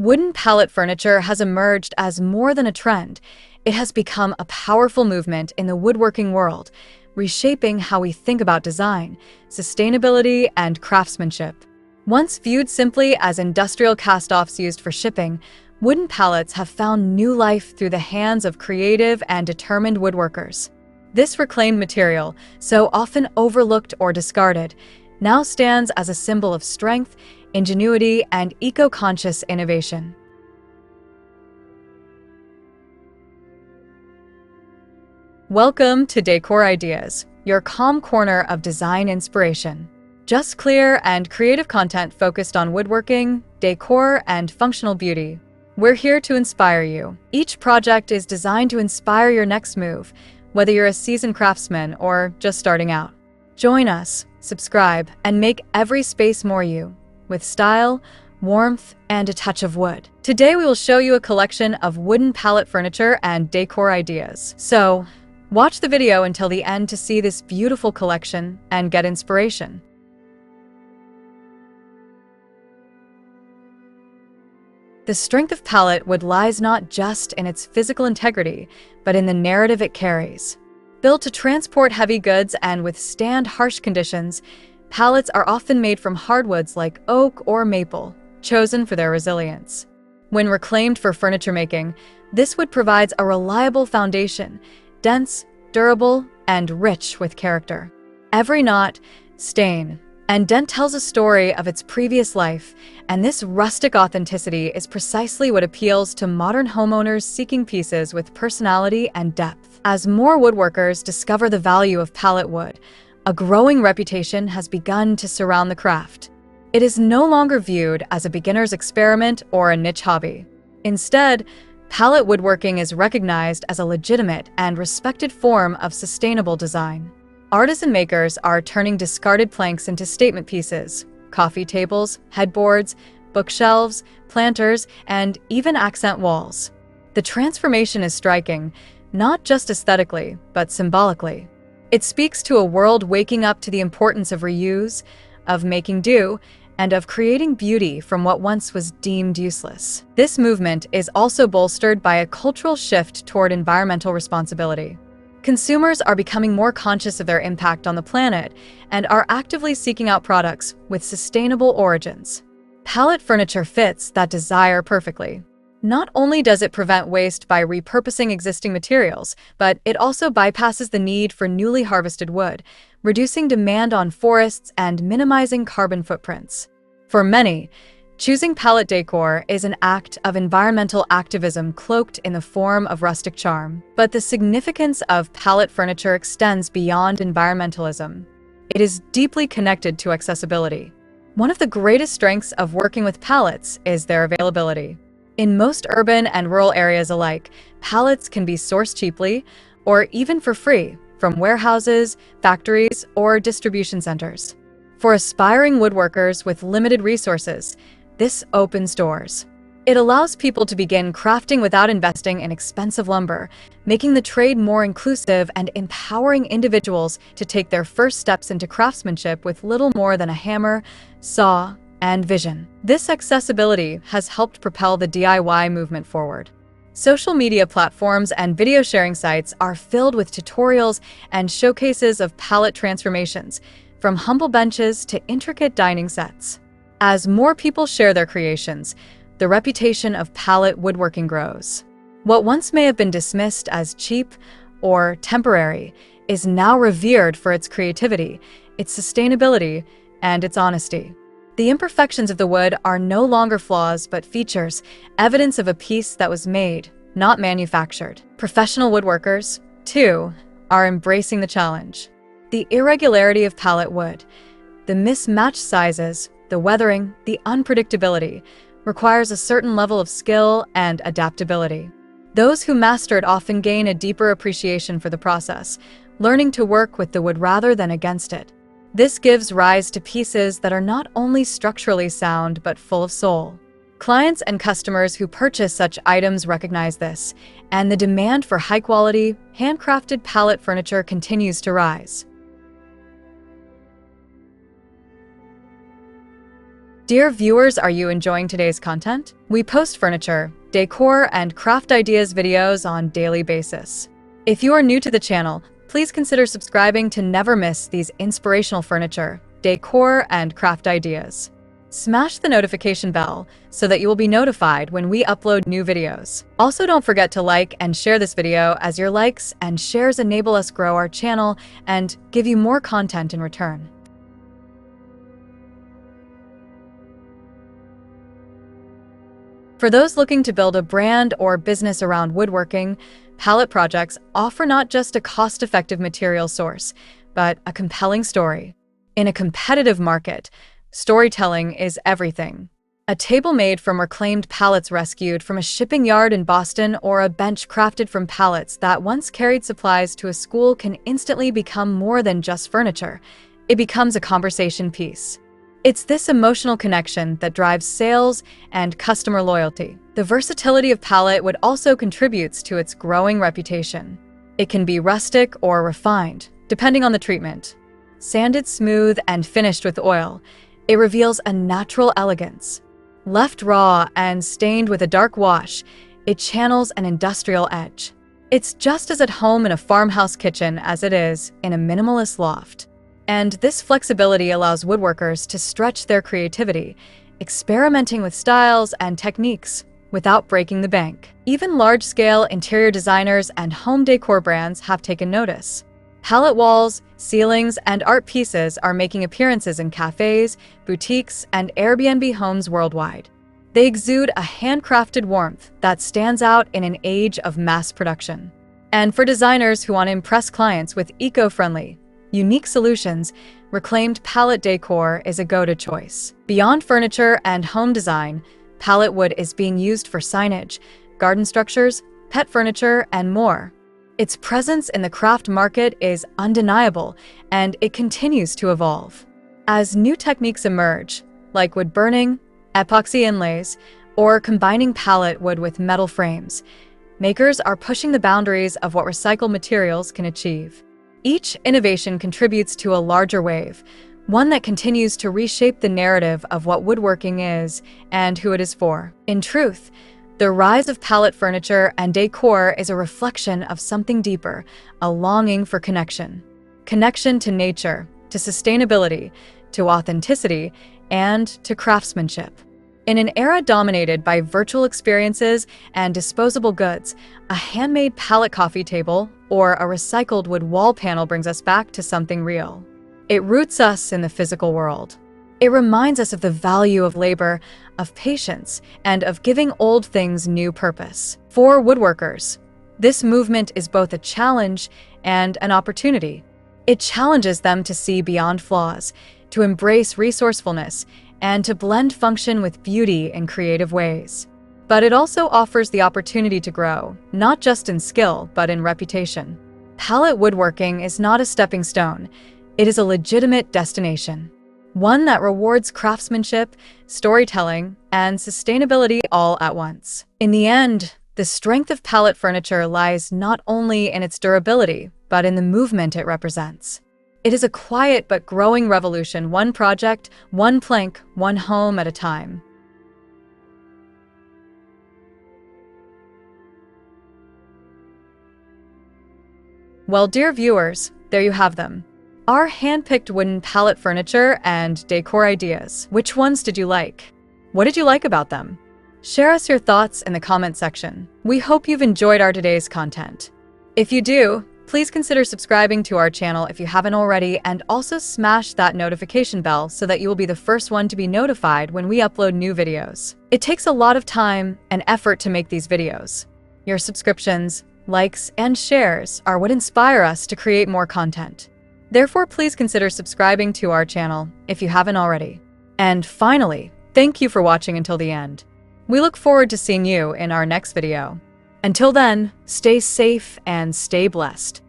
Wooden pallet furniture has emerged as more than a trend. It has become a powerful movement in the woodworking world, reshaping how we think about design, sustainability, and craftsmanship. Once viewed simply as industrial cast-offs used for shipping, wooden pallets have found new life through the hands of creative and determined woodworkers. This reclaimed material, so often overlooked or discarded, now stands as a symbol of strength, ingenuity, and eco-conscious innovation. Welcome to Decor Ideas, your calm corner of design inspiration. Just clear and creative content focused on woodworking, decor, and functional beauty. We're here to inspire you. Each project is designed to inspire your next move, whether you're a seasoned craftsman or just starting out. Join us, subscribe, and make every space more you, with style, warmth, and a touch of wood. Today we will show you a collection of wooden pallet furniture and decor ideas. So, watch the video until the end to see this beautiful collection and get inspiration. The strength of pallet wood lies not just in its physical integrity, but in the narrative it carries. Built to transport heavy goods and withstand harsh conditions, pallets are often made from hardwoods like oak or maple, chosen for their resilience. When reclaimed for furniture making, this wood provides a reliable foundation, dense, durable, and rich with character. Every knot, stain, and dent tells a story of its previous life, and this rustic authenticity is precisely what appeals to modern homeowners seeking pieces with personality and depth. As more woodworkers discover the value of pallet wood, a growing reputation has begun to surround the craft. It is no longer viewed as a beginner's experiment or a niche hobby. Instead, pallet woodworking is recognized as a legitimate and respected form of sustainable design. Artisan makers are turning discarded planks into statement pieces, coffee tables, headboards, bookshelves, planters, and even accent walls. The transformation is striking, not just aesthetically, but symbolically. It speaks to a world waking up to the importance of reuse, of making do, and of creating beauty from what once was deemed useless. This movement is also bolstered by a cultural shift toward environmental responsibility. Consumers are becoming more conscious of their impact on the planet and are actively seeking out products with sustainable origins. Pallet furniture fits that desire perfectly. Not only does it prevent waste by repurposing existing materials, but it also bypasses the need for newly harvested wood, reducing demand on forests and minimizing carbon footprints. For many, choosing pallet decor is an act of environmental activism cloaked in the form of rustic charm. But the significance of pallet furniture extends beyond environmentalism. It is deeply connected to accessibility. One of the greatest strengths of working with pallets is their availability. In most urban and rural areas alike, pallets can be sourced cheaply or even for free from warehouses, factories, or distribution centers. For aspiring woodworkers with limited resources, this opens doors. It allows people to begin crafting without investing in expensive lumber, making the trade more inclusive and empowering individuals to take their first steps into craftsmanship with little more than a hammer, saw, and vision. This accessibility has helped propel the DIY movement forward. Social media platforms and video sharing sites are filled with tutorials and showcases of pallet transformations, from humble benches to intricate dining sets. As more people share their creations, the reputation of pallet woodworking grows. What once may have been dismissed as cheap or temporary is now revered for its creativity, its sustainability, and its honesty. The imperfections of the wood are no longer flaws but features, evidence of a piece that was made, not manufactured. Professional woodworkers, too, are embracing the challenge. The irregularity of pallet wood, the mismatched sizes, the weathering, the unpredictability, requires a certain level of skill and adaptability. Those who master it often gain a deeper appreciation for the process, learning to work with the wood rather than against it. This gives rise to pieces that are not only structurally sound but full of soul. Clients and customers who purchase such items recognize this, and the demand for high-quality, handcrafted pallet furniture continues to rise. Dear viewers, are you enjoying today's content? We post furniture, decor, and craft ideas videos on a daily basis. If you are new to the channel, please consider subscribing to never miss these inspirational furniture, decor, and craft ideas. Smash the notification bell so that you will be notified when we upload new videos. Also, don't forget to like and share this video, as your likes and shares enable us grow our channel and give you more content in return. For those looking to build a brand or business around woodworking, pallet projects offer not just a cost-effective material source, but a compelling story. In a competitive market, storytelling is everything. A table made from reclaimed pallets rescued from a shipping yard in Boston, or a bench crafted from pallets that once carried supplies to a school, can instantly become more than just furniture. It becomes a conversation piece. It's this emotional connection that drives sales and customer loyalty. The versatility of pallet wood also contributes to its growing reputation. It can be rustic or refined, depending on the treatment. Sanded smooth and finished with oil, it reveals a natural elegance. Left raw and stained with a dark wash, it channels an industrial edge. It's just as at home in a farmhouse kitchen as it is in a minimalist loft. And this flexibility allows woodworkers to stretch their creativity, experimenting with styles and techniques without breaking the bank. Even large-scale interior designers and home decor brands have taken notice. Pallet walls, ceilings, and art pieces are making appearances in cafes, boutiques, and Airbnb homes worldwide. They exude a handcrafted warmth that stands out in an age of mass production. And for designers who want to impress clients with eco-friendly, unique solutions, reclaimed pallet decor is a go-to choice. Beyond furniture and home design, pallet wood is being used for signage, garden structures, pet furniture, and more. Its presence in the craft market is undeniable, and it continues to evolve. As new techniques emerge, like wood burning, epoxy inlays, or combining pallet wood with metal frames, makers are pushing the boundaries of what recycled materials can achieve. Each innovation contributes to a larger wave, one that continues to reshape the narrative of what woodworking is and who it is for. In truth, the rise of pallet furniture and decor is a reflection of something deeper, a longing for connection. Connection to nature, to sustainability, to authenticity, and to craftsmanship. In an era dominated by virtual experiences and disposable goods, a handmade pallet coffee table or a recycled wood wall panel brings us back to something real. It roots us in the physical world. It reminds us of the value of labor, of patience, and of giving old things new purpose. For woodworkers, this movement is both a challenge and an opportunity. It challenges them to see beyond flaws, to embrace resourcefulness, and to blend function with beauty in creative ways. But it also offers the opportunity to grow, not just in skill, but in reputation. Pallet woodworking is not a stepping stone. It is a legitimate destination. One that rewards craftsmanship, storytelling, and sustainability all at once. In the end, the strength of pallet furniture lies not only in its durability, but in the movement it represents. It is a quiet but growing revolution, one project, one plank, one home at a time. Well, dear viewers, there you have them. Our hand-picked wooden pallet furniture and decor ideas. Which ones did you like? What did you like about them? Share us your thoughts in the comment section. We hope you've enjoyed our today's content. If you do, please consider subscribing to our channel if you haven't already, and also smash that notification bell so that you will be the first one to be notified when we upload new videos. It takes a lot of time and effort to make these videos. Your subscriptions, likes, and shares are what inspire us to create more content. Therefore, please consider subscribing to our channel if you haven't already. And finally, thank you for watching until the end. We look forward to seeing you in our next video. Until then, stay safe and stay blessed.